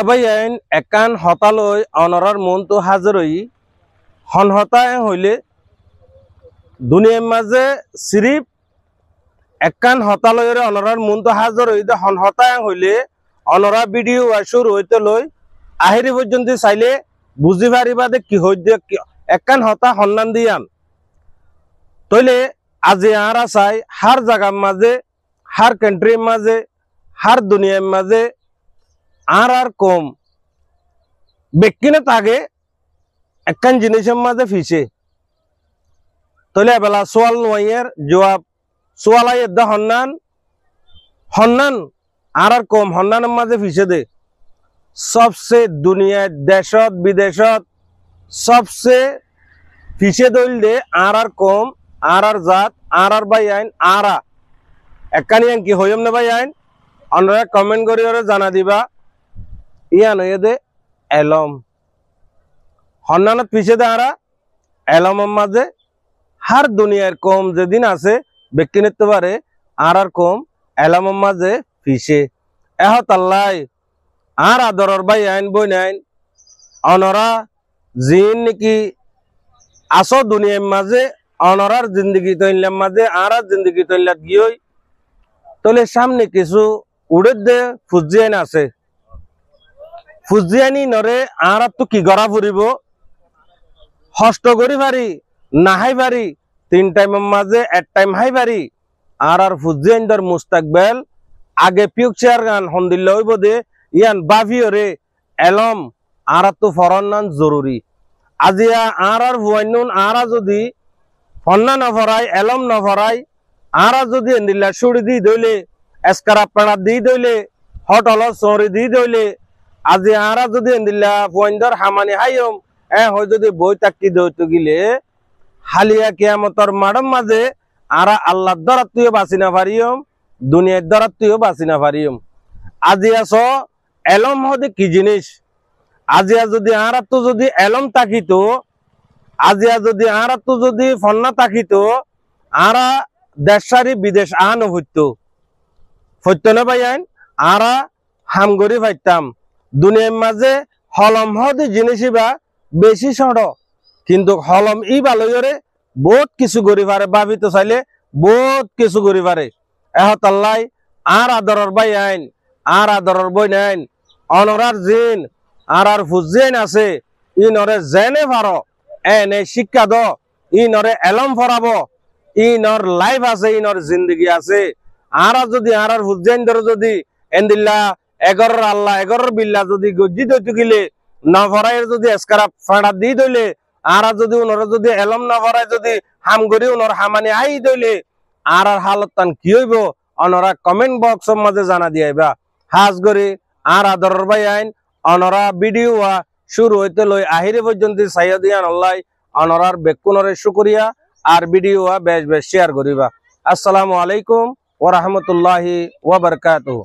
ভাই আইন একান হতালৈ অনরার মন তো হাজরই হন হতা হইলে দুনিয়ার মাঝে সিরিপ একান হতালয়ের অনরার মন তো হাজর হইতে হন হতা হইলে অনরা ভিডিও শুরু হইতে লই আহিরি পর্যন্ত চাইলে বুঝি পারিবা দে কি হইতে একান হতা সন্ধান দিয়ান তইলে আজি আরা চাই হার জায়গার মাঝে হার কান্ট্রির মাঝে হার দুনিয়ার মাঝে আর কম বেকিনে তাগে একখান জিনিসের মাঝে ফিসে তলে বেলা সোয়াল নোয়াইয়ের জবাব সোয়ালাই এদ্দা হন্নান হন্নান আর কম হন্নানের মাঝে ফিসে দে সবসে দুনিয়ায় দেশত বিদেশত সবসে ফিসে দইল দে আর কম আর জাত আর বাই আইন আরা একখানি কি হইম না ভাই আইন অন্যরা কমেন্ট করি জানা দিবা ইয়ান হয়ে দে এলম হন্নানত পিছে দে আরা এলমের মাঝে হার দুনিয়ার কম যেদিন আছে ব্যক্তি নিতে পারে আর কম এলমের মাঝে পিছে এহত আল্লাহ আর আদরর ভাই আইন বই নাইন অনরা জিন নাকি আসো দুনিয়ার মাঝে অনরার জিন্দগি তৈলার মাঝে আর জিন্দগি তৈলাত গিয়ে তলে সামনে কিছু উড়ে দে ফুজিয়ান আছে ফুজিয়ানি নরে আর তো কি গড়া ফুরিব হষ্ট করি পারি নাহাই পারি 3 টাইমের মাঝে 1 টাইম হাই পারি আর ফুজিয়ান দর মুস্তাকবেল আগে ফিউচার গান হন্দিল্লা হইব দে ইয়ান বাভিওরে এলম আর তো ফরনান জরুরি আজিয়া আর ভুয়াইনুন আর যদি ফন্না না ফরাই এলম না ফরাই আর যদি এন্দিল্লা সুড়ি দি দইলে এসকারা পাড়া দি দইলে হটল সরি দি দইলে আজি আর যদি এন্দিল্লা ফুয়াইন্দর হামানি হাইম হয় যদি বই তাকি দইতে গিলে হালিয়া কিয়ামতর মাডম মাঝে আর আল্লাহর দরাত তুইও বাঁচি না পারিম দুনিয়ার দরাত তুইও বাঁচি না পারিম আজি আস এলম হদে কি জিনিস আজিয়া যদি আর তো যদি এলম তাকিতো আজিয়া যদি আর তো যদি ফন্না তাকিতো আর দেশারি বিদেশ আনো হইতো হইতো না ভাই আইন আর হামগরি পাইতাম দুনিয়ার মাঝে হলম হদে জিনিসই বা বেশি সড় কিন্তু হলম ই ভালোরে বহুত কিছু করি পারে ভাবিত চাইলে বহুত কিছু করি পারে এহত আল্লাহ আর আদরর ভাই আইন আর আদরর বই নাইন অনরার জিন আর ফুজিয়ান আছে ই নরে জেনে ভারো এনে শিক্ষা দ ই নরে এলম ফরাব ই নর লাইফ আছে ই নর জিন্দগি আছে আর যদি আর ফুজিয়ান ধরে যদি এন্দিল্লা 11 আল্লাহ 11 বিল্লা যদি গজ্জি দইতে গিলে না ফরাইয়ের যদি এসকারা ফাড়া দি দইলে আর যদি উনর যদি এলম না ফরাই যদি হাম করি উনর হামানি আই দইলে আর হালত তান কি হইব অনরা কমেন্ট বক্সের মাঝে জানা দিয়াইবা হাজ করি আর আদরর ভাই আইন অনরা ভিডিও শুরু হইতে লই আহিরে পর্যন্ত চাইয়া দিয়ান আল্লাহ অনরার বেকুনরে শুকরিয়া আর ভিডিও বেশ বেশ শেয়ার করিবা। আসসালামু আলাইকুম ওয়া রাহমাতুল্লাহি ওয়া বারাকাতুহু।